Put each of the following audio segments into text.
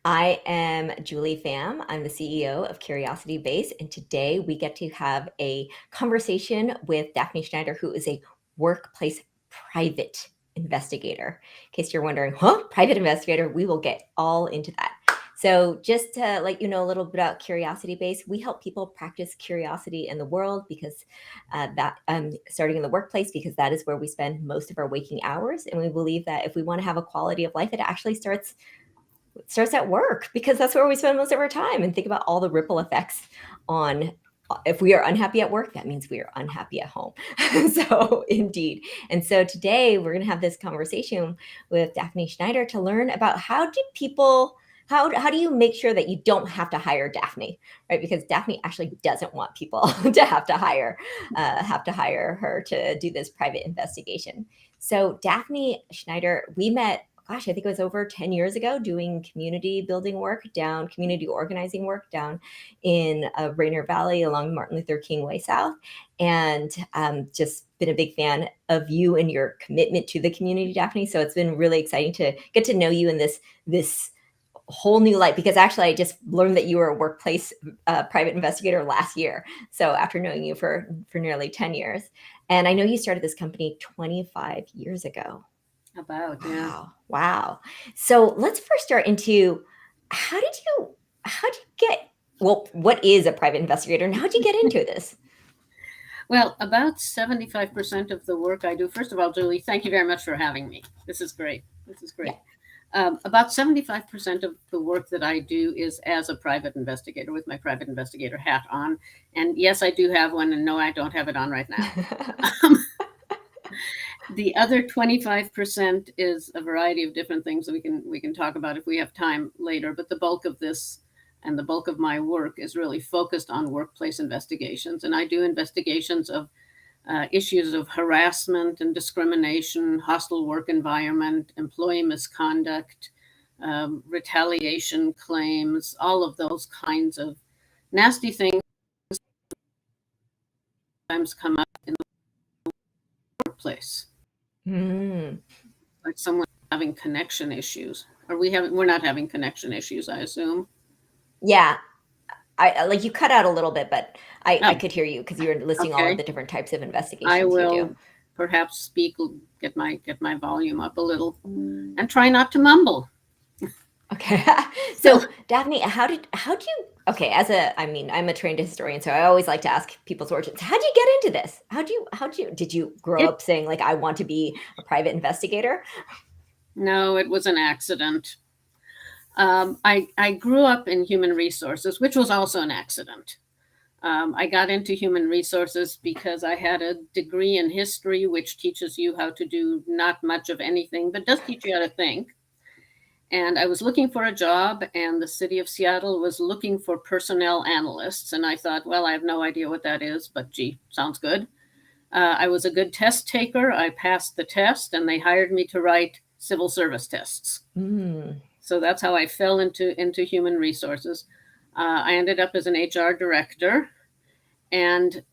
I am Julie Pham. I'm the CEO of Curiosity Base, and today we get to have a conversation with Daphne Schneider, who is a workplace private investigator. In case you're wondering, private investigator, we will get all into that. So just to let you know a little bit about Curiosity Base, we help people practice curiosity in the world because starting in the workplace, because that is where we spend most of our waking hours. And we believe that if we want to have a quality of life, it actually starts at work, because that's where we spend most of our time. And think about all the ripple effects on, if we are unhappy at work, that means we are unhappy at home. So indeed. And so today we're going to have this conversation with Daphne Schneider to learn about how do you make sure that you don't have to hire Daphne, right? Because Daphne actually doesn't want people to have to hire her to do this private investigation. So Daphne Schneider, we met, gosh, I think it was over 10 years ago, doing community organizing work down in Rainier Valley along Martin Luther King Way South. And just been a big fan of you and your commitment to the community, Daphne. So it's been really exciting to get to know you in this whole new light, because actually I just learned that you were a workplace private investigator last year. So after knowing you for nearly 10 years. And I know you started this company 25 years ago. Yeah. Wow. So let's first start into how did you get, well, what is a private investigator and how did you get into this? Well, about 75% of the work I do, first of all, Julie, thank you very much for having me. This is great. Yeah. About 75% of the work that I do is as a private investigator with my private investigator hat on. And yes, I do have one, and no, I don't have it on right now. The other 25% is a variety of different things that we can talk about if we have time later. But the bulk of this and the bulk of my work is really focused on workplace investigations. And I do investigations of issues of harassment and discrimination, hostile work environment, employee misconduct, retaliation claims, all of those kinds of nasty things sometimes come up in the workplace. Like someone having connection issues. We're not having connection issues, I assume. Yeah. I like, you cut out a little bit, but I could hear you because you were listing all of the different types of investigations I will you do. perhaps speak, get my volume up a little, and try not to mumble. Okay. So Daphne, how do you, okay, I'm a trained historian, so I always like to ask people's origins. How did you get into this? Did you grow up saying, like, I want to be a private investigator? No, it was an accident. I grew up in human resources, which was also an accident. I got into human resources because I had a degree in history, which teaches you how to do not much of anything, but does teach you how to think. And I was looking for a job, and the city of Seattle was looking for personnel analysts. And I thought, well, I have no idea what that is, but gee, sounds good. I was a good test taker. I passed the test, and they hired me to write civil service tests. So that's how I fell into human resources. I ended up as an HR director, and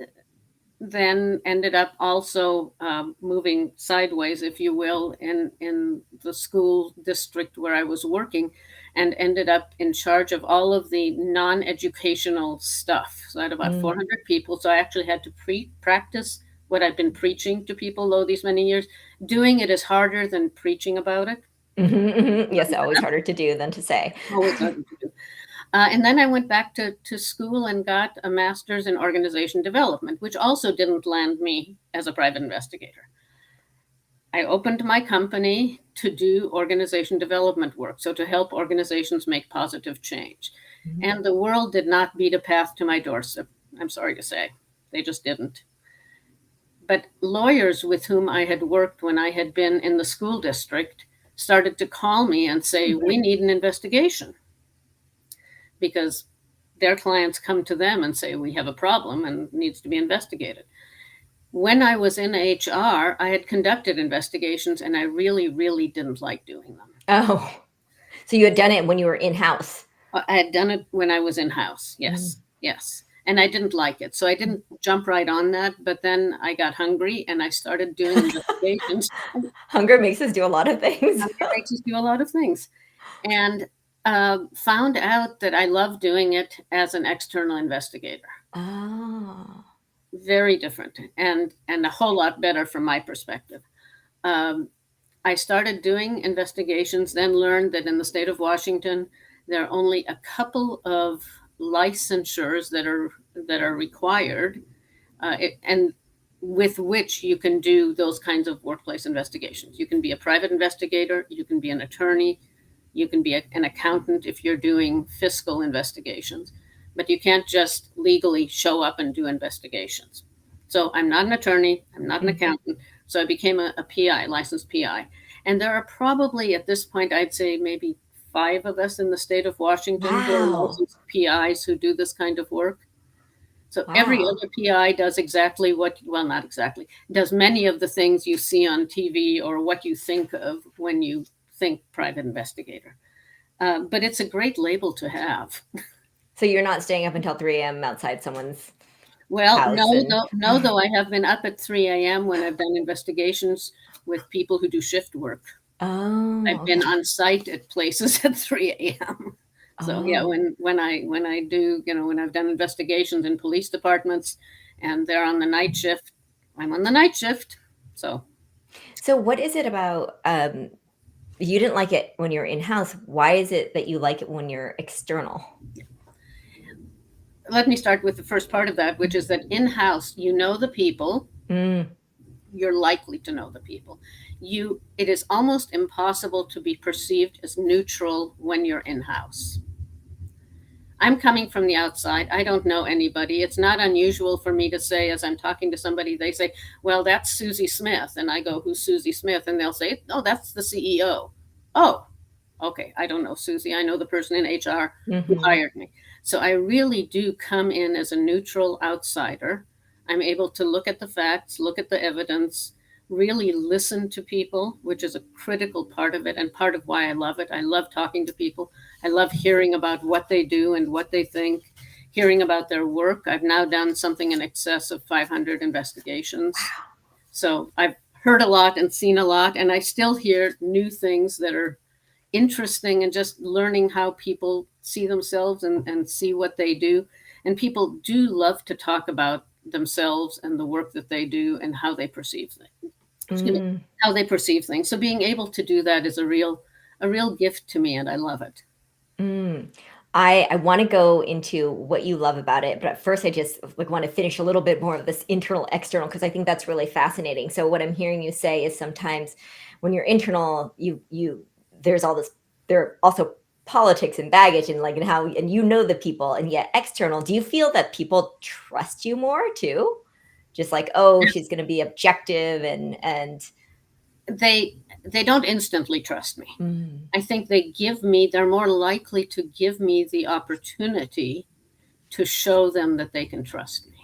then ended up also moving sideways, if you will, in the school district where I was working, and ended up in charge of all of the non-educational stuff. So I had about 400 people. So I actually had to practice what I've been preaching to people all these many years. Doing it is harder than preaching about it. Yes, always harder to do than to say. Always harder to do. And then I went back to school and got a master's in organization development, which also didn't land me as a private investigator. I opened my company to do organization development work, so to help organizations make positive change. And the world did not beat a path to my doorstep, I'm sorry to say. They just didn't. But lawyers with whom I had worked when I had been in the school district started to call me and say, we need an investigation. Because their clients come to them and say, we have a problem and it needs to be investigated. When I was in HR, I had conducted investigations, and I really, really didn't like doing them. Oh, so you had done it when you were in-house? I had done it when I was in-house, yes, yes. And I didn't like it. So I didn't jump right on that. But then I got hungry and I started doing investigations. Hunger makes us do a lot of things. Hunger makes us do a lot of things. And Found out that I love doing it as an external investigator. Oh. Very different and a whole lot better from my perspective. Um, I started doing investigations, then learned that in the state of Washington, there are only a couple of licensures that are required, and with which you can do those kinds of workplace investigations. You can be a private investigator, you can be an attorney, you can be an accountant if you're doing fiscal investigations, but you can't just legally show up and do investigations. So I'm not an attorney, I'm not an Mhm. accountant. So I became a PI, licensed PI. And there are probably at this point, I'd say maybe 5 of us in the state of Washington who are Wow. licensed PIs who do this kind of work. So every Wow. other PI does exactly well, not exactly, does many of the things you see on TV or what you think of when you think private investigator. But it's a great label to have. So you're not staying up until 3 a.m. outside someone's Well, house and no, though I have been up at 3 a.m. when I've done investigations with people who do shift work. Oh, I've been okay. on site at places at 3 a.m. So yeah, Oh. when I do, when I've done investigations in police departments and they're on the night shift, I'm on the night shift. So So what is it about you didn't like it when you're in-house. Why is it that you like it when you're external? let me start with the first part of that, which is that in-house, you know the people, Mm, you're likely to know the people. It is almost impossible to be perceived as neutral when you're in-house. I'm coming from the outside. I don't know anybody. It's not unusual for me to say, as I'm talking to somebody, they say, well, that's Susie Smith. And I go, who's Susie Smith? And they'll say, oh, that's the CEO. Oh, okay. I don't know Susie. I know the person in HR who mhm. hired me. So I really do come in as a neutral outsider. I'm able to look at the facts, look at the evidence, really listen to people, which is a critical part of it and part of why I love it. I love talking to people. I love hearing about what they do and what they think, hearing about their work. I've now done something in excess of 500 investigations. So I've heard a lot and seen a lot, and I still hear new things that are interesting and just learning how people see themselves and see what they do. And people do love to talk about themselves and the work that they do and how they perceive things. Excuse me, Mm, how they perceive things. So being able to do that is a real gift to me, and I love it. mm. I wanna go into what you love about it, but at first I just, like, wanna finish a little bit more of this internal, external, because I think that's really fascinating. So what I'm hearing you say is sometimes when you're internal, you there's all this there are also politics and baggage and, like, and how and you know the people, and yet external, do you feel that people trust you more too? Just like, "Oh, she's gonna be objective," and They don't instantly trust me. Mm, I think they're more likely to give me the opportunity to show them that they can trust me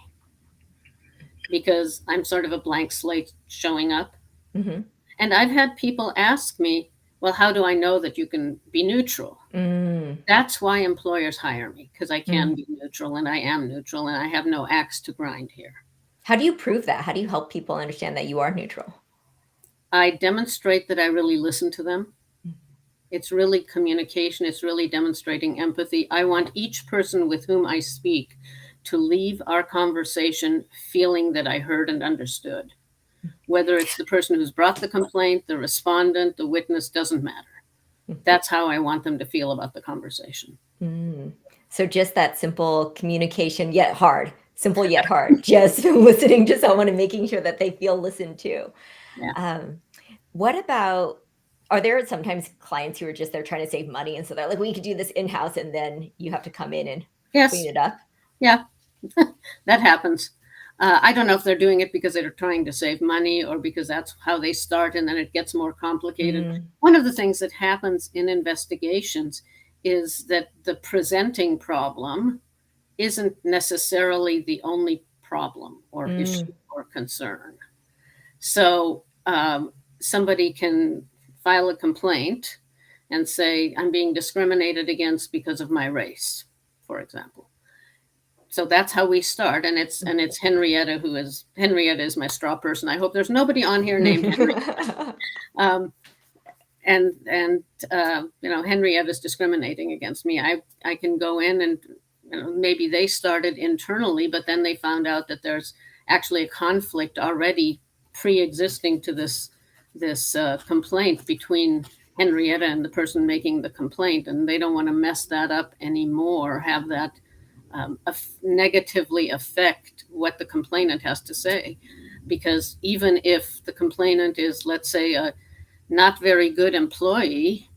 because I'm sort of a blank slate showing up. mhm, And I've had people ask me, well, how do I know that you can be neutral? mm, That's why employers hire me because I can mm. be neutral and I am neutral and I have no axe to grind here. How do you prove that? How do you help people understand that you are neutral? I demonstrate that I really listen to them. It's really communication. It's really demonstrating empathy. I want each person with whom I speak to leave our conversation feeling that I heard and understood. Whether it's the person who's brought the complaint, the respondent, the witness, doesn't matter. That's how I want them to feel about the conversation. Mm. So just that simple communication, yet hard, simple yet hard, just listening to someone and making sure that they feel listened to. Yeah. Um, what about are there sometimes clients who are just there trying to save money and so they're like, "We could do this in-house," and then you have to come in and clean Yes. it up? Yeah. That happens. I don't know if they're doing it because they're trying to save money or because that's how they start and then it gets more complicated. Mm, One of the things that happens in investigations is that the presenting problem isn't necessarily the only problem or issue mm, or concern. So somebody can file a complaint and say, I'm being discriminated against because of my race, for example. So that's how we start, and it's Henrietta is my straw person. I hope there's nobody on here named Henrietta. mm. Um, Henrietta's discriminating against me. I can go in and maybe they started internally, but then they found out that there's actually a conflict already pre-existing to this complaint between Henrietta and the person making the complaint, and they don't want to mess that up anymore, have that negatively affect what the complainant has to say. Because even if the complainant is, let's say, a not very good employee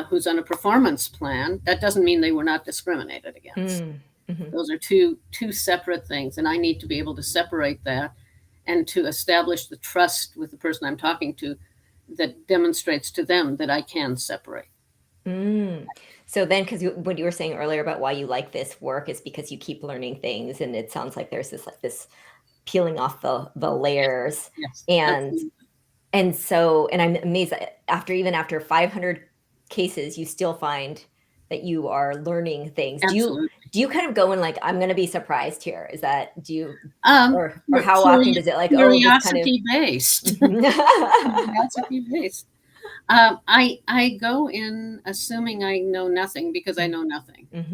who's on a performance plan, that doesn't mean they were not discriminated against. Mm-hmm. Those are two separate things, and I need to be able to separate that and to establish the trust with the person I'm talking to that demonstrates to them that I can separate. So then, because what you were saying earlier about why you like this work is because you keep learning things, and it sounds like there's this peeling off the layers. Yes. And so, and I'm amazed that after 500 cases, you still find that you are learning things. Absolutely. Do you kind of go in like, I'm going to be surprised here? Is that, do you, or or how often does it like, curiosity based? Curiosity based. I go in assuming I know nothing because I know nothing. I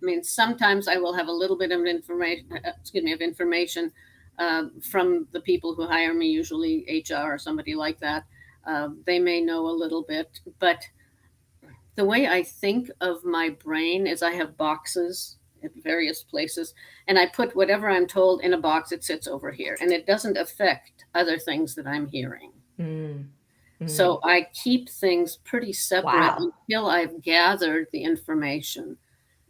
mean, sometimes I will have a little bit of information from the people who hire me, usually HR or somebody like that. They may know a little bit, but the way I think of my brain is I have boxes at various places, and I put whatever I'm told in a box. It sits over here, and it doesn't affect other things that I'm hearing. So I keep things pretty separate until I've gathered the information.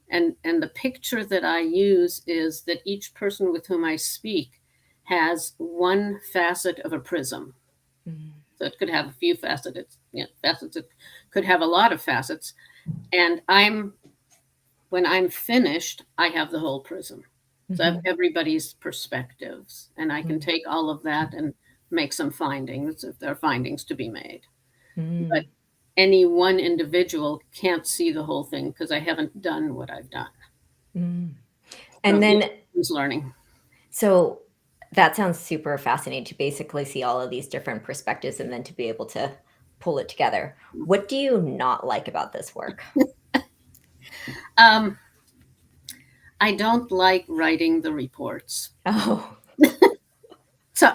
And the picture that I use is that each person with whom I speak has one facet of a prism. So it could have a few facets. It could have a lot of facets. And when I'm finished, I have the whole prism. So I have everybody's perspectives, and I can take all of that and make some findings if there are findings to be made. But any one individual can't see the whole thing because I haven't done what I've done. And then who's learning. So that sounds super fascinating to basically see all of these different perspectives and then to be able to pull it together. What do you not like about this work? I don't like writing the reports. Oh.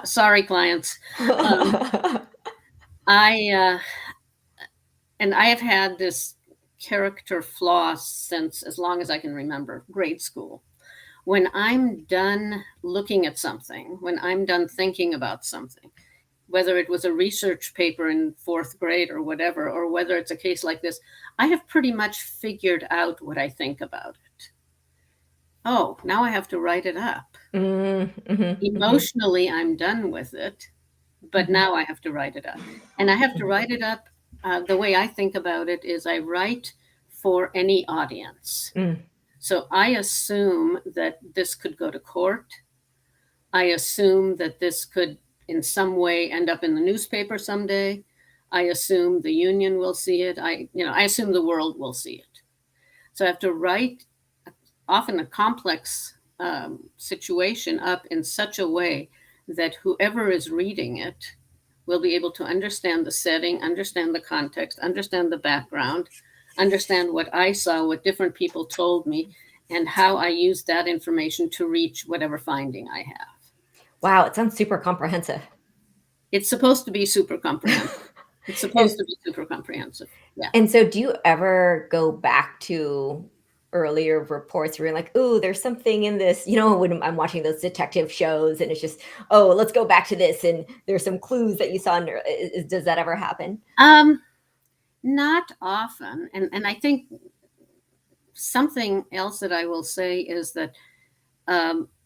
Sorry, clients. I have had this character flaw since as long as I can remember, grade school. When I'm done looking at something, when I'm done thinking about something, whether it was a research paper in 4th grade or whatever, or whether it's a case like this, I have pretty much figured out what I think about it. Oh, now I have to write it up. Emotionally, I'm done with it, but now I have to write it up. And I have to write it up. The way I think about it is I write for any audience. So I assume that this could go to court. I assume that this could in some way end up in the newspaper someday. I assume the union will see it. I assume the world will see it. So I have to write often a complex situation up in such a way that whoever is reading it will be able to understand the setting, understand the context, understand the background, understand what I saw, what different people told me, and how I used that information to reach whatever finding I have. Wow, it sounds super comprehensive. It's supposed to be super comprehensive. It's supposed to be super comprehensive. Yeah. And so do you ever go back to earlier reports where you're like, ooh, there's something in this, when I'm watching those detective shows and it's just, oh, let's go back to this and there's some clues that you saw under, does that ever happen? Not often. And I think something else that I will say is that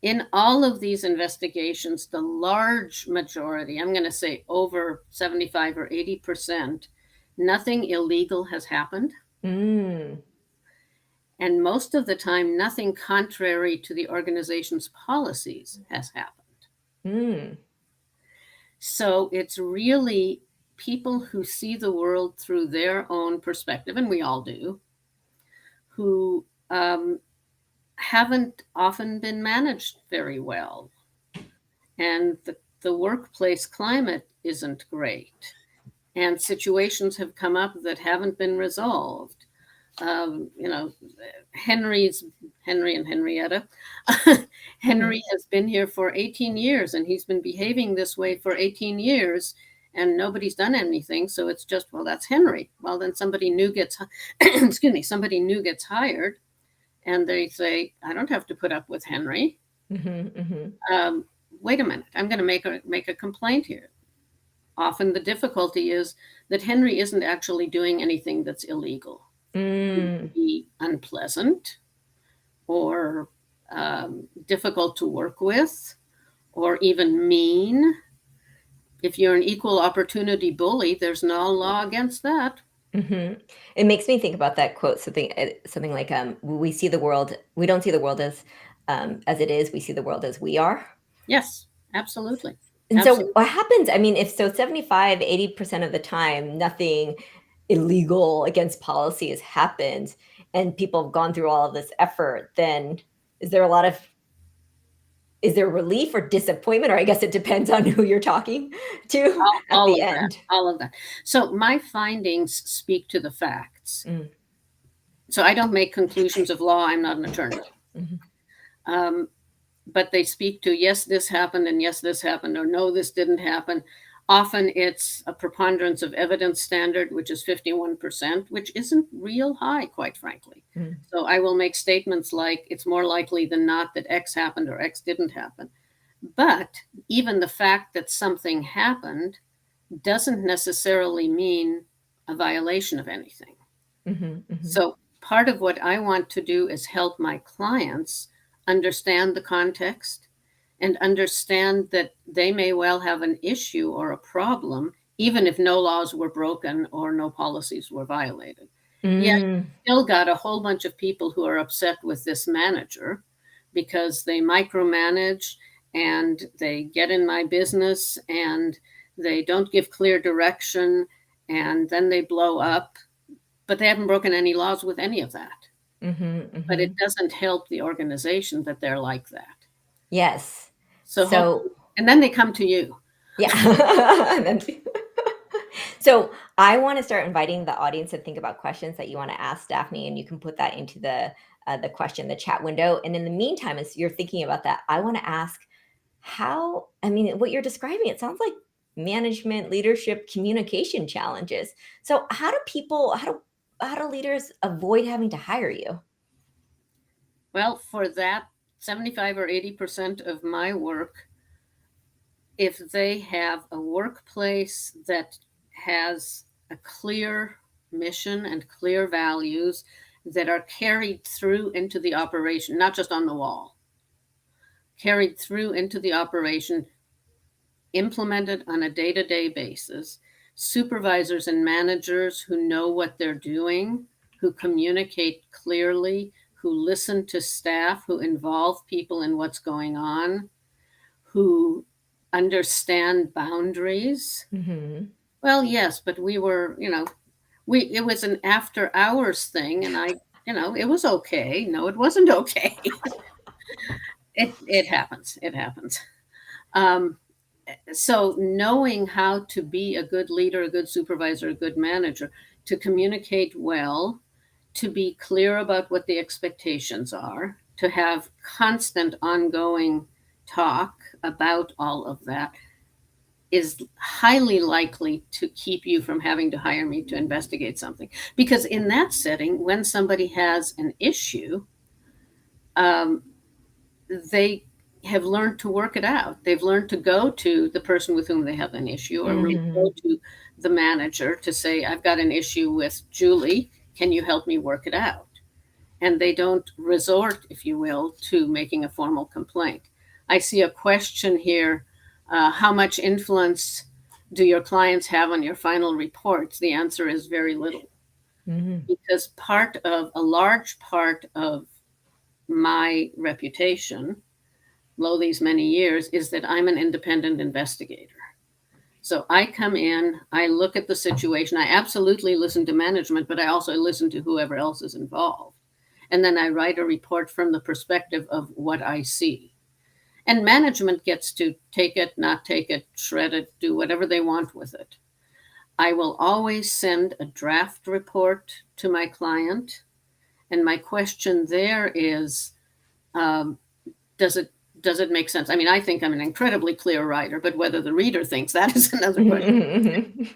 in all of these investigations, the large majority, I'm going to say over 75 or 80%, nothing illegal has happened. And most of the time, nothing contrary to the organization's policies has happened. So it's really people who see the world through their own perspective, and we all do, who haven't often been managed very well. And the workplace climate isn't great. and situations have come up that haven't been resolved. You know, Henry and Henrietta. Henry has been here for 18 years, and he's been behaving this way for 18 years, and nobody's done anything. So it's just, well, that's Henry. Well, then somebody new gets, excuse me, somebody new gets hired, and they say, I don't have to put up with Henry. Wait a minute, I'm going to make a complaint here. Often the difficulty is that Henry isn't actually doing anything that's illegal. It could be unpleasant or difficult to work with or even mean. If you're an equal opportunity bully, there's no law against that. It makes me think about that quote, something like, we see the world, we don't see the world as it is, we see the world as we are. Yes, absolutely. And so what happens, I mean, if so 75, 80% of the time, nothing illegal against policy has happened and people have gone through all of this effort, then is there relief or disappointment? Or I guess it depends on who you're talking to at the end. All of that. So my findings speak to the facts. So I don't make conclusions of law. I'm not an attorney. But they speak to, yes, this happened, and yes, this happened, or no, this didn't happen. Often it's a preponderance of evidence standard, which is 51%, which isn't real high, quite frankly. So I will make statements like, it's more likely than not that X happened or X didn't happen. But even the fact that something happened doesn't necessarily mean a violation of anything. So part of what I want to do is help my clients understand the context and understand that they may well have an issue or a problem, even if no laws were broken or no policies were violated. Yet you still got a whole bunch of people who are upset with this manager because they micromanage and they get in my business and they don't give clear direction and then they blow up, but they haven't broken any laws with any of that. But it doesn't help the organization that they're like that. Yes. So and then they come to you. Yeah. So I want to start inviting the audience to think about questions that you want to ask Daphne, and you can put that into the chat window. And in the meantime, as you're thinking about that, I want to ask what you're describing, it sounds like management, leadership, communication challenges. So how do leaders avoid having to hire you? Well, for that 75 or 80% of my work, if they have a workplace that has a clear mission and clear values that are carried through into the operation, not just on the wall, carried through into the operation, implemented on a day-to-day basis, supervisors and managers who know what they're doing, who communicate clearly, who listen to staff, who involve people in what's going on, who understand boundaries. Well, yes, but we were, it was an after hours thing, and it was okay. No, it wasn't okay. It happens. It happens. So knowing how to be a good leader, a good supervisor, a good manager, to communicate well, to be clear about what the expectations are, to have constant ongoing talk about all of that is highly likely to keep you from having to hire me to investigate something. Because in that setting, when somebody has an issue, they have learned to work it out. They've learned to go to the person with whom they have an issue or go to the manager to say, I've got an issue with Julie. Can you help me work it out? And they don't resort, if you will, to making a formal complaint. I see a question here. How much influence do your clients have on your final reports? The answer is very little. Because a large part of my reputation, lo these many years, is that I'm an independent investigator. So I come in, I look at the situation. I absolutely listen to management, but I also listen to whoever else is involved. And then I write a report from the perspective of what I see. And management gets to take it, not take it, shred it, do whatever they want with it. I will always send a draft report to my client. And my question there is, does it make sense? I mean, I think I'm an incredibly clear writer, but whether the reader thinks that is another question.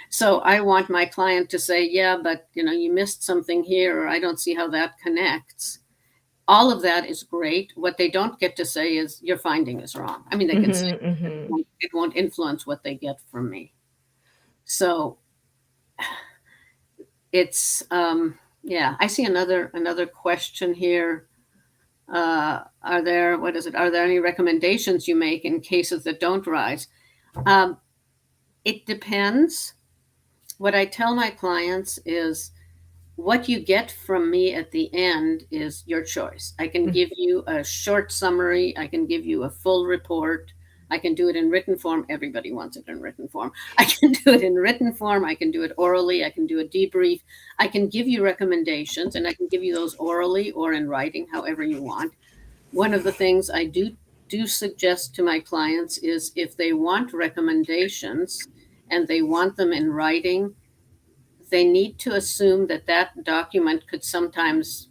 So I want my client to say, yeah, but you missed something here, or I don't see how that connects. All of that is great. What they don't get to say is your finding is wrong. I mean, they can say it won't influence what they get from me. So it's yeah. I see another question here. Are there any recommendations you make in cases that don't rise? It depends. What I tell my clients is, what you get from me at the end is your choice. I can give you a short summary. I can give you a full report. I can do it in written form. Everybody wants it in written form. I can do it in written form. I can do it orally. I can do a debrief. I can give you recommendations, and I can give you those orally or in writing, however you want. One of the things I do suggest to my clients is, if they want recommendations and they want them in writing, they need to assume that that document could sometimes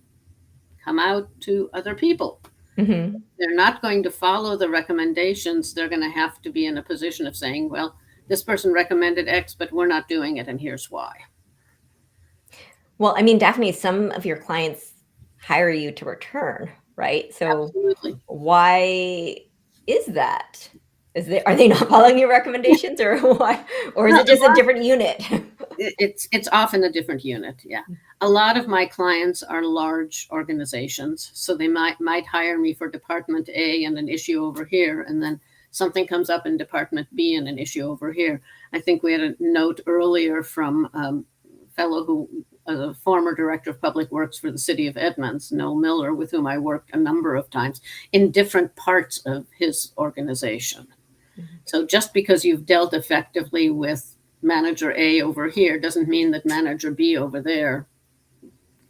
come out to other people. They're not going to follow the recommendations. They're going to have to be in a position of saying, well, this person recommended X, but we're not doing it, and here's why. Well, I mean, Daphne, some of your clients hire you to return, right? So Absolutely. why is that? Are they not following your recommendations, or why? Or is No, it just a different unit? it's often a different unit. Yeah. A lot of my clients are large organizations, so they might hire me for Department A and an issue over here, and then something comes up in Department B and an issue over here. I think we had a note earlier from a fellow who, a former director of public works for the city of Edmonds, Noel Miller, with whom I worked a number of times in different parts of his organization. So just because you've dealt effectively with manager A over here doesn't mean that manager B over there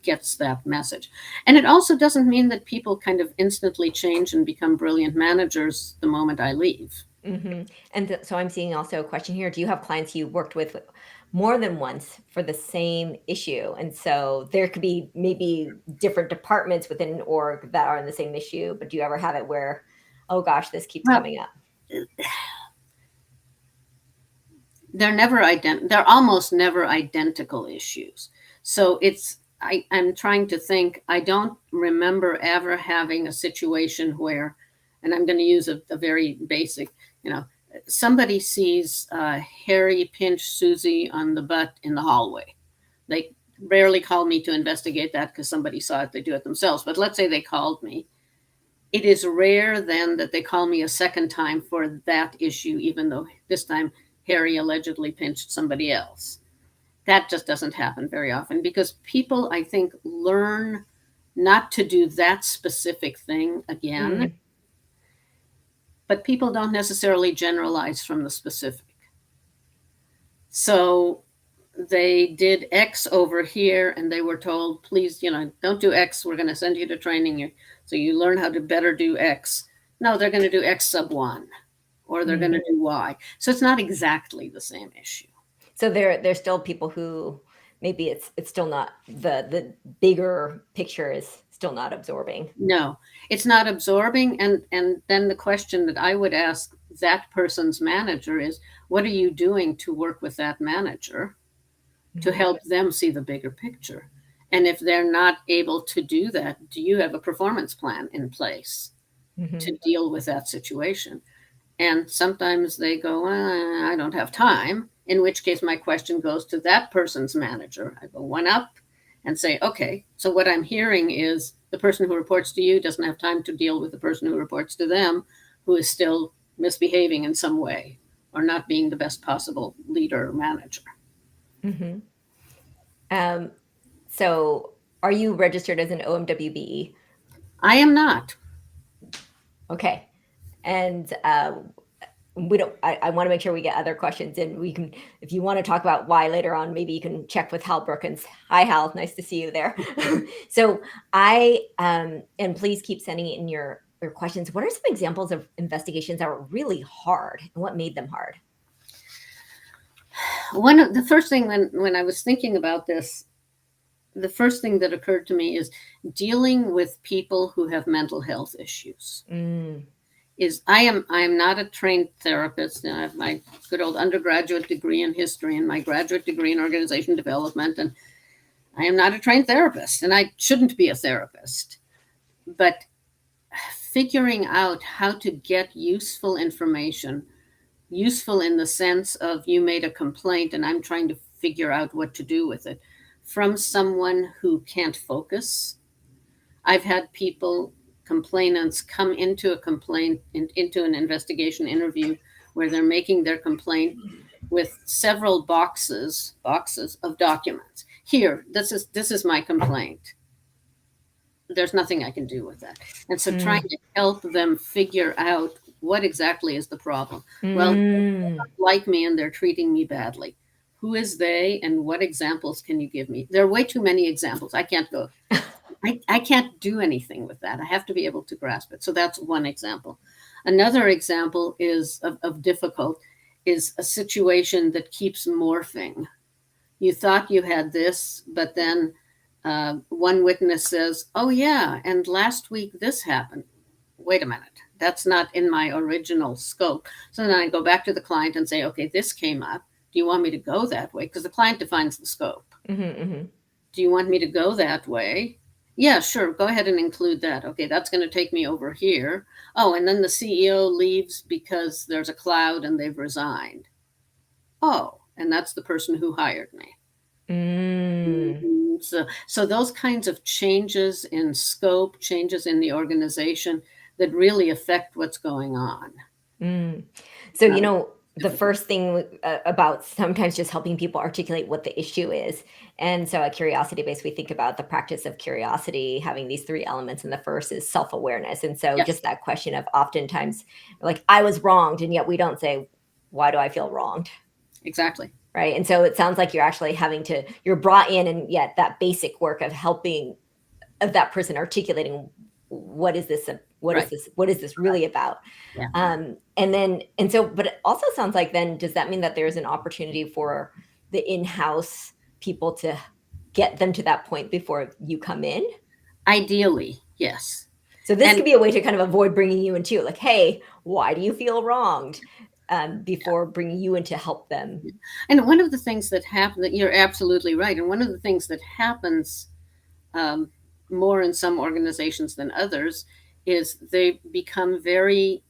gets that message. And it also doesn't mean that people kind of instantly change and become brilliant managers the moment I leave. And so I'm seeing also a question here. Do you have clients you worked with more than once for the same issue? And so there could be maybe different departments within an org that are in the same issue, but do you ever have it where, oh gosh, this keeps coming up? They're almost never identical issues. So I'm trying to think. I don't remember ever having a situation where, and I'm going to use a very basic, somebody sees Harry pinch Susie on the butt in the hallway. They rarely call me to investigate that because somebody saw it. They do it themselves. But let's say they called me. It is rare then that they call me a second time for that issue, even though this time Harry allegedly pinched somebody else. That just doesn't happen very often, because people, I think, learn not to do that specific thing again. But people don't necessarily generalize from the specific. So they did X over here, and they were told, please, don't do X. We're going to send you to training. So you learn how to better do X. No, they're going to do X sub 1, or they're going to do Y. So it's not exactly the same issue. So there's still people who maybe it's still not, the bigger picture is still not absorbing. No, it's not absorbing. And then the question that I would ask that person's manager is, what are you doing to work with that manager to help them see the bigger picture? And if they're not able to do that, do you have a performance plan in place to deal with that situation? And sometimes they go, I don't have time, in which case my question goes to that person's manager. I go one up and say, okay, so what I'm hearing is the person who reports to you doesn't have time to deal with the person who reports to them, who is still misbehaving in some way or not being the best possible leader or manager. So are you registered as an OMWB? I am not. Okay. And we don't, I want to make sure we get other questions, and we can, if you want to talk about why later on, maybe you can check with Hal Brookins. Hi, Hal. Nice to see you there. So and please keep sending in your questions. What are some examples of investigations that were really hard, and what made them hard? One of the first thing when I was thinking about this, the first thing that occurred to me is dealing with people who have mental health issues. Mm. I am not a trained therapist, and I have my good old undergraduate degree in history and my graduate degree in organization development, and I am not a trained therapist, and I shouldn't be a therapist. But figuring out how to get useful information, useful in the sense of you made a complaint and I'm trying to figure out what to do with it, from someone who can't focus. I've had people, complainants, come into a complaint, into an investigation interview where they're making their complaint with several boxes of documents. Here, this is my complaint. There's nothing I can do with that. And so trying Mm. to help them figure out what exactly is the problem. Well, they Mm. don't like me and they're treating me badly. Who is they and what examples can you give me? There are way too many examples. I can't do anything with that. I have to be able to grasp it. So that's one example. Another example is of difficult is a situation that keeps morphing. You thought you had this, but then one witness says, "Oh yeah, and last week this happened." Wait a minute, that's not in my original scope. So then I go back to the client and say, "Okay, this came up. Do you want me to go that way?" Because the client defines the scope. Mhm, mhm. Do you want me to go that way? Yeah, sure. Go ahead and include that. Okay, that's going to take me over here. Oh, and then the CEO leaves because there's a cloud and they've resigned. Oh, and that's the person who hired me. Mm. So those kinds of changes in scope, changes in the organization that really affect what's going on. Mm. So, Uh, the Difficult. first thing about sometimes just helping people articulate what the issue is. And so, at Curiosity Base, we think about the practice of curiosity having these three elements. And the first is self awareness. And so, Yes, just that question of oftentimes, like, I was wronged. And yet, we don't say, why do I feel wronged? exactly. Right. And so, it sounds like you're actually you're brought in, and yet that basic work of helping of that person articulating Right. what is this really about. Yeah. And so, but it also sounds like, then does that mean that there's an opportunity for the in-house people to get them to that point before you come in? Ideally, yes. So this could And be a way to kind of avoid bringing you into, like, hey, why do you feel wronged, before bringing you in to help them. and one of the things that happen that you're absolutely right. And one of the things that happens um, more in some organizations than others is they become very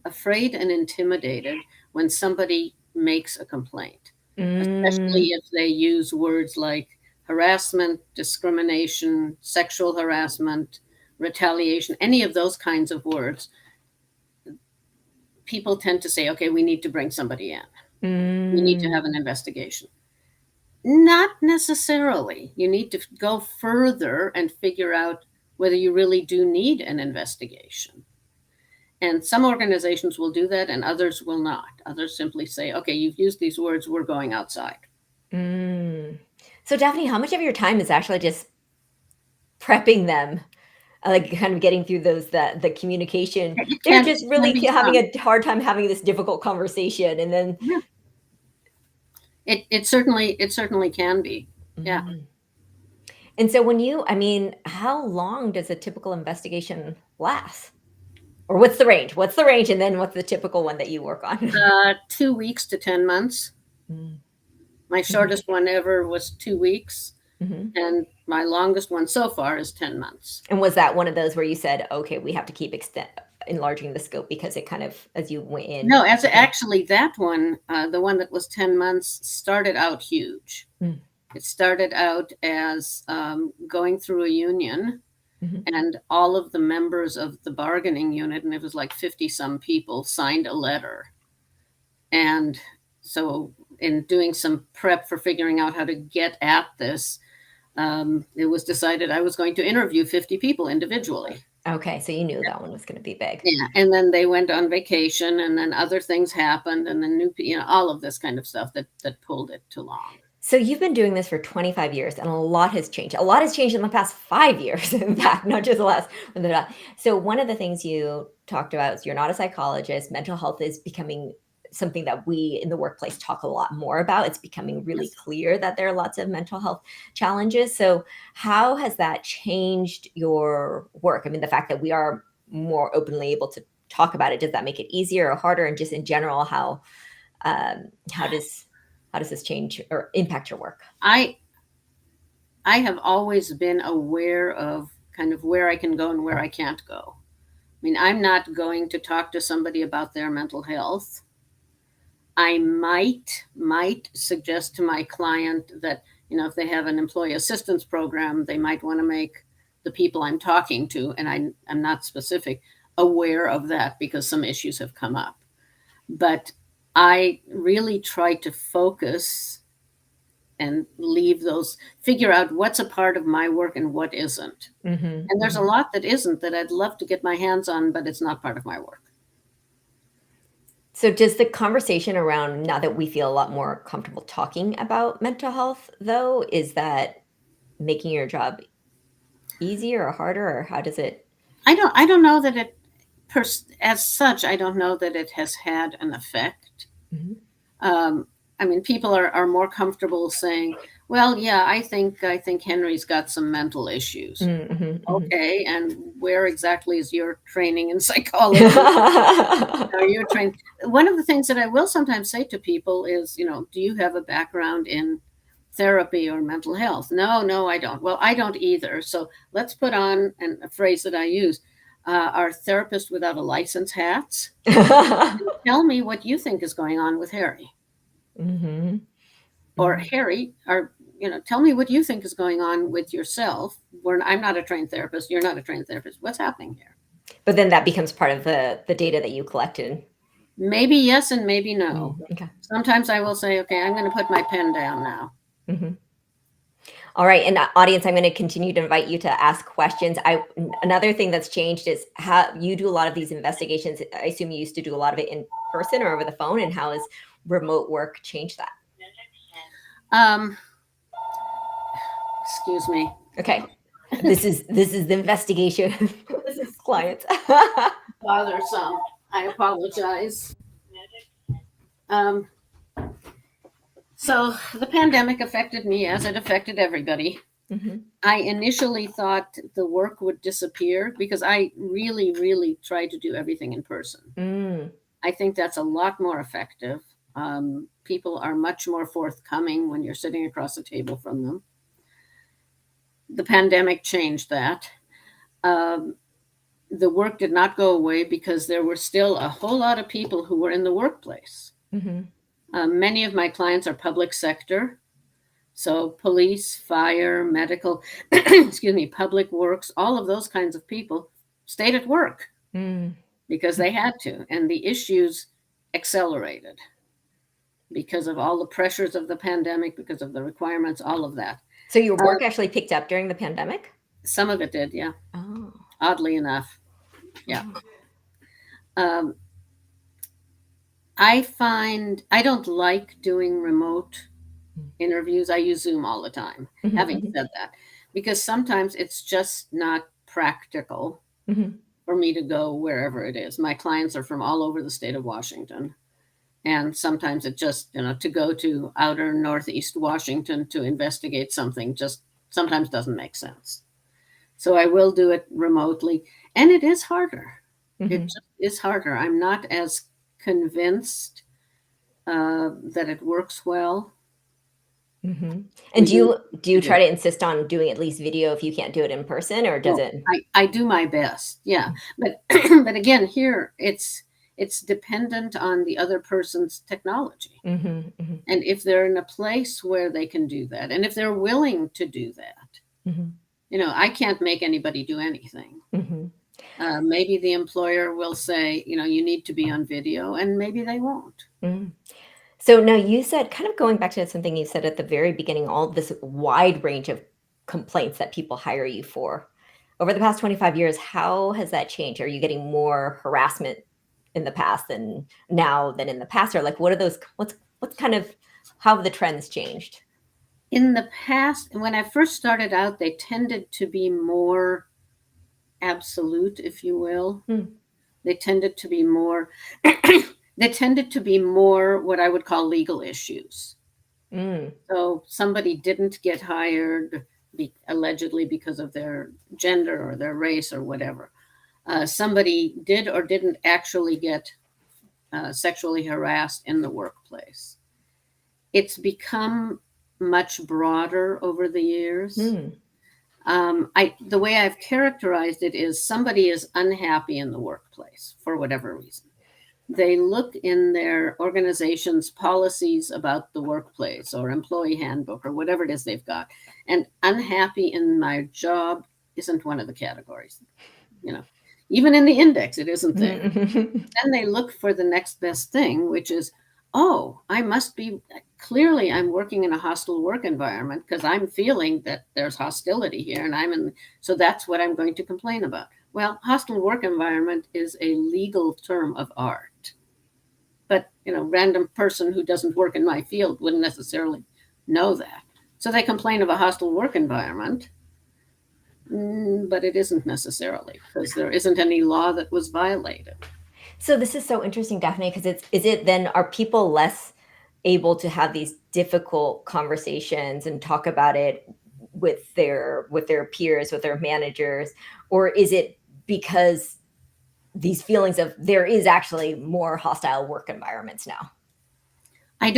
afraid and intimidated when somebody makes a complaint, especially Mm, if they use words like harassment, discrimination, sexual harassment, retaliation, any of those kinds of words. People tend to say, okay, we need to bring somebody in. We need to have mm. an investigation. Not necessarily. You need to go further and figure out whether you really do need an investigation. And some organizations will do that and others will not. Others simply say, okay, you've used these words, we're going outside. Mm. So, Daphne, how much of your time is actually just prepping them, like, kind of getting through the communication? They're just It can really be having some. a hard time having this difficult conversation, and then Yeah. It certainly can be. Yeah. mm. And so I mean, how long does a typical investigation last? Or what's the range? What's the range, and then what's the typical one that you work on? 2 weeks to 10 months. Mm. My Mhm, shortest one ever was 2 weeks, mhm. and my longest one so far is 10 months. And was that one of those where you said, "Okay, we have to keep exten enlarging the scope," because it kind of, as you went in, No, as became actually that one, the one that was 10 months, started out huge. mm, It started out as going through a union, mhm. and all of the members of the bargaining unit, and it was like 50 some people, signed a letter. And so, in doing some prep for figuring out how to get at this, it was decided I was going to interview 50 people individually. Okay, so you knew that one was gonna be big. Yeah, and then they went on vacation, and then other things happened, and then all of this kind of stuff that pulled it too long. So you've been doing this for 25 years, and a lot has changed. A lot has changed in the past 5 years, in fact, not just the last. So one of the things you talked about is you're not a psychologist. Mental health is becoming something that we in the workplace talk a lot more about. It's becoming really Yes. clear that there are lots of mental health challenges. So how has that changed your work? I mean, the fact that we are more openly able to talk about it, does that make it easier or harder? And just in general, how does this change or impact your work? I have always been aware of kind of where I can go and where I can't go. I mean, I'm not going to talk to somebody about their mental health. I might suggest to my client that, if they have an employee assistance program, they might want to make the people I'm talking to, and I'm not specific, aware of that because some issues have come up. But I really try to focus and figure out what's a part of my work and what isn't. Mm-hmm, And there's a mm-hmm. lot that isn't that I'd love to get my hands on, but it's not part of my work. So does the conversation around, now that we feel a lot more comfortable talking about mental health, though, is that making your job easier or harder, or how does it? I don't know that as such, I don't know that it has had an effect. Mhm. Um, I mean, people are more comfortable saying, "Well, yeah, I think Henry's got some mental issues." Mhm, mhm. Okay, and where exactly is your training in psychology? Are you trained? One of the things that I will sometimes say to people is, do you have a background in therapy or mental health? No, no, I don't. Well, I don't either. So let's put on a phrase that I use: "Are therapists without a license hats?" Tell me what you think is going on with Harry, Mhm, or mhm. Harry, or tell me what you think is going on with yourself. I'm not a trained therapist. You're not a trained therapist. What's happening here? But then that becomes part of the data that you collected. Maybe yes and maybe no. Okay. Sometimes I will say, okay, I'm going to put my pen down now. Mhm. All right, and audience, I'm going to continue to invite you to ask questions. Another thing that's changed is how you do a lot of these investigations. I assume you used to do a lot of it in person or over the phone, and how has remote work changed that? Um, excuse me. Okay, this is the investigation. This is clients. Bothersome. I apologize. Um, so the pandemic affected me as it affected everybody. Mhm. I initially thought the work would disappear because I really, really tried to do everything in person. Mm. I think that's a lot more effective. People are much more forthcoming when you're sitting across the table from them. The pandemic changed that. Um, the work did not go away because there were still a whole lot of people who were in the workplace. Mhm. Many of my clients are public sector, so police, fire, medical, excuse me, public works, all of those kinds of people stayed at work Mm. because they had to, and the issues accelerated because of all the pressures of the pandemic, because of the requirements, all of that. So your Uh, work actually picked up during the pandemic? some of it did, yeah, Oh. oddly enough, yeah. Oh. Um, I find I don't like doing remote interviews. I use Zoom all the time. Mhm, Having mhm, said that, because sometimes it's just not practical mhm. for me to go wherever it is. My clients are from all over the state of Washington. And sometimes it just, to go to outer Northeast Washington to investigate something just sometimes doesn't make sense. So I will do it remotely. And it is harder. It Mhm, just is harder. I'm not as convinced that it works well. mhm. And We do do you we do. try to insist on doing at least video if you can't do it in person, or does Well, it? I do my best, yeah. But but again, here it's dependent on the other person's technology. Mhm, mhm, And if they're in a place where they can do that, and if they're willing to do that, mhm, I can't make anybody do anything. mhm. Maybe the employer will say, you need to be on video, and maybe they won't. Mm. So now you said, kind of going back to something you said at the very beginning, all this wide range of complaints that people hire you for. Over the past 25 years, how has that changed? Are you getting more harassment in the past than now than in the past? Or like what are those what's kind of how have the trends changed? In the past, when I first started out, they tended to be more absolute, if you will. Mm. They tended to be more they tended to be more what I would call legal issues. Mm. So somebody didn't get hired allegedly because of their gender or their race or whatever. Somebody did or didn't actually get sexually harassed in the workplace. It's become much broader over the years. Mm. The way I've characterized it is somebody is unhappy in the workplace for whatever reason. They look in their organization's policies about the workplace or employee handbook or whatever it is they've got, and unhappy in my job isn't one of the categories. You know, even in the index, it isn't there. Then they look for the next best thing, which is, oh, I must be clearly I'm working in a hostile work environment because I'm feeling that there's hostility here and so that's what I'm going to complain about. Well, hostile work environment is a legal term of art. But, random person who doesn't work in my field wouldn't necessarily know that. So they complain of a hostile work environment, but it isn't necessarily because there isn't any law that was violated. So this is so interesting, Daphne, because is it then, are people less able to have these difficult conversations and talk about it with their peers, with their managers, or is it because these feelings of there is actually more hostile work environments now? I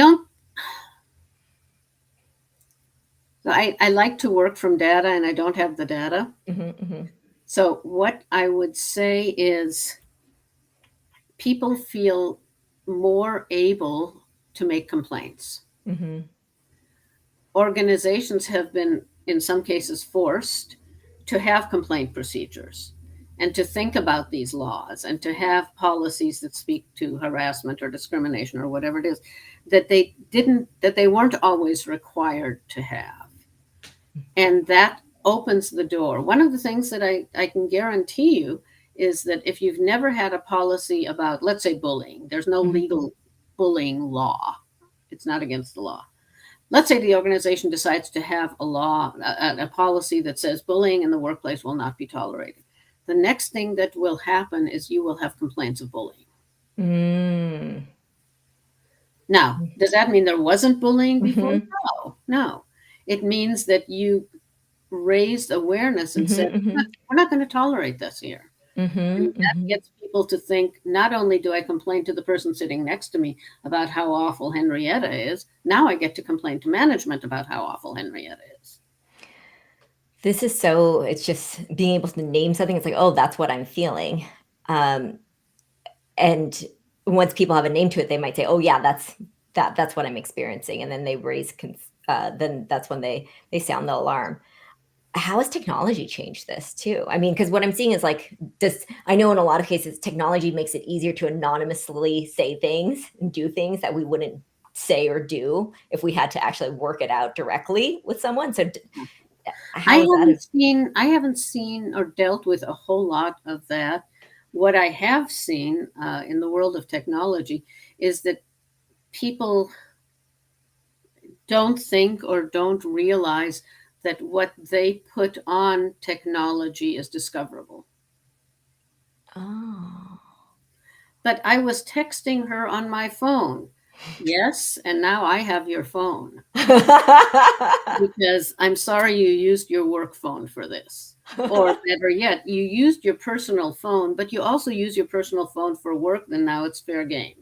like to work from data and I don't have the data. Mm-hmm. So what I would say is people feel more able to make complaints. Mm-hmm. Organizations have been, in some cases, forced to have complaint procedures and to think about these laws and to have policies that speak to harassment or discrimination or whatever it is that they weren't always required to have. And that opens the door. One of the things that I can guarantee you is that if you've never had a policy about, let's say, bullying, there's no legal bullying law. It's not against the law. Let's say the organization decides to have a policy that says bullying in the workplace will not be tolerated. The next thing that will happen is you will have complaints of bullying. Mm. Now, does that mean there wasn't bullying before? Mm-hmm. No. It means that you raised awareness and said, Mm-hmm. we're not going to tolerate this here. Mm-hmm. And that Mm-hmm. gets people to think, not only do I complain to the person sitting next to me about how awful Henrietta is, now I get to complain to management about how awful Henrietta is. This is so, it's just being able to name something. It's like, oh, that's what I'm feeling. And once people have a name to it, they might say, oh yeah, that's what I'm experiencing. And then they then that's when they sound the alarm. How has technology changed this too? I mean, because what I'm seeing is like I know in a lot of cases, technology makes it easier to anonymously say things and do things that we wouldn't say or do if we had to actually work it out directly with someone. So how is that? I haven't seen or dealt with a whole lot of that. What I have seen in the world of technology is that people don't think or don't realize that what they put on technology is discoverable. Oh. But I was texting her on my phone. Yes, and now I have your phone. Because I'm sorry you used your work phone for this. Or better yet, you used your personal phone, but you also use your personal phone for work, then now it's fair game.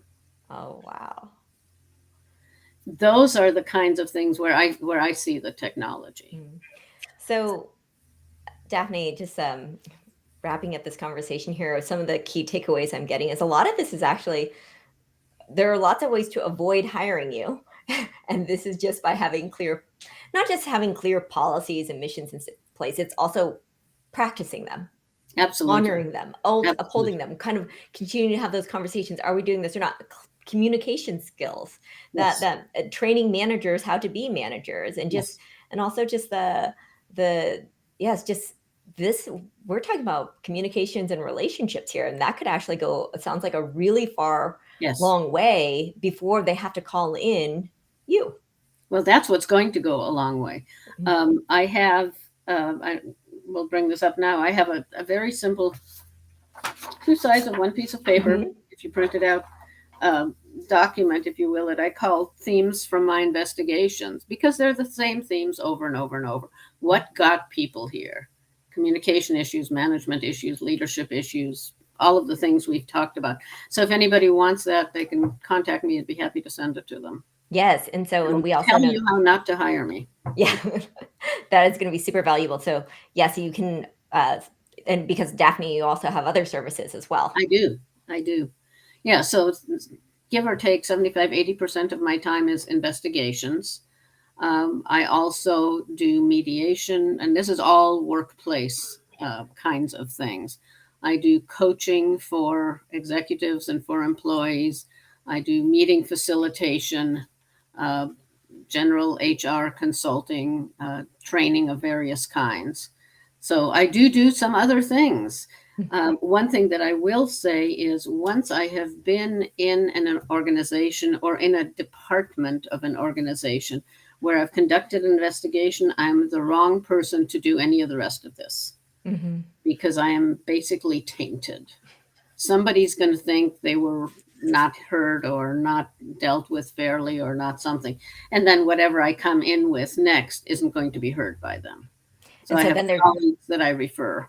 Oh, wow. Those are the kinds of things where I see the technology. So, Daphne, just wrapping up this conversation here, some of the key takeaways I'm getting is a lot of this is actually, there are lots of ways to avoid hiring you. And this is just by having not just having clear policies and missions in place, it's also practicing them. Absolutely. Honoring them, upholding them, kind of continuing to have those conversations. Are we doing this or not? Communication skills, Yes. that training managers how to be managers, and just, Yes. and also just just this, we're talking about communications and relationships here, and that could actually go, it sounds like a really far, Yes. long way before they have to call in you. Well, that's what's going to go a long way. I have, I will bring this up now. I have a very simple 2 sides of one piece of paper, if you print it out, document, if you will, that I call themes from my investigations, because they're the same themes over and over and over. What got people here? Communication issues, management issues, leadership issues, all of the things we've talked about. So if anybody wants that, they can contact me. I'd be happy to send it to them. Yes. And so, and we also tell know, you how not to hire me. yeah, that is going to be super valuable. So yes, you can, and because Daphne, you also have other services as well. I do. Yeah. So give or take 75, 80% of my time is investigations. I also do mediation, and this is all workplace kinds of things. I do coaching for executives and for employees. I do meeting facilitation, uh, general HR consulting, training of various kinds. So I do some other things. One thing that I will say is once I have been in an organization or in a department of an organization where I've conducted an investigation, I'm the wrong person to do any of the rest of this because I am basically tainted. Somebody's going to think they were not heard or not dealt with fairly or not something. And then whatever I come in with next isn't going to be heard by them. So I have colleagues that I refer.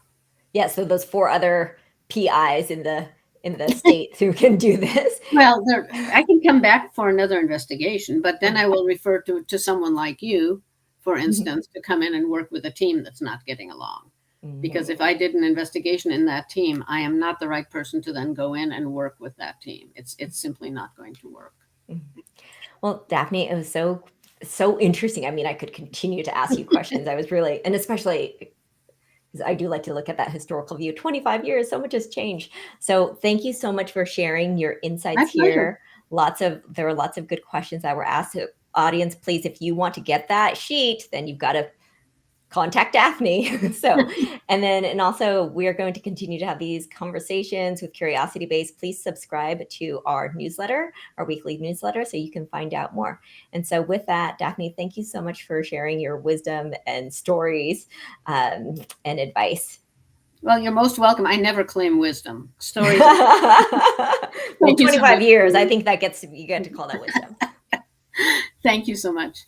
Yeah, so those 4 other PIs in the state who can do this. Well, I can come back for another investigation, but then I will refer to someone like you, for instance, to come in and work with a team that's not getting along. Because if I did an investigation in that team, I am not the right person to then go in and work with that team. It's simply not going to work. Well, Daphne, it was so interesting. I mean, I could continue to ask you questions. I was really, and especially because I do like to look at that historical view. 25 years, so much has changed. So thank you so much for sharing your insights here. There were lots of good questions that were asked. So, audience, please, if you want to get that sheet, then you've got to contact Daphne. So, and also we're going to continue to have these conversations with Curiosity Base. Please subscribe to our newsletter, our weekly newsletter, so you can find out more. And so with that, Daphne, thank you so much for sharing your wisdom and stories and advice. Well, you're most welcome. I never claim wisdom. Stories. Well, 25 years, I think you get to call that wisdom. Thank you so much.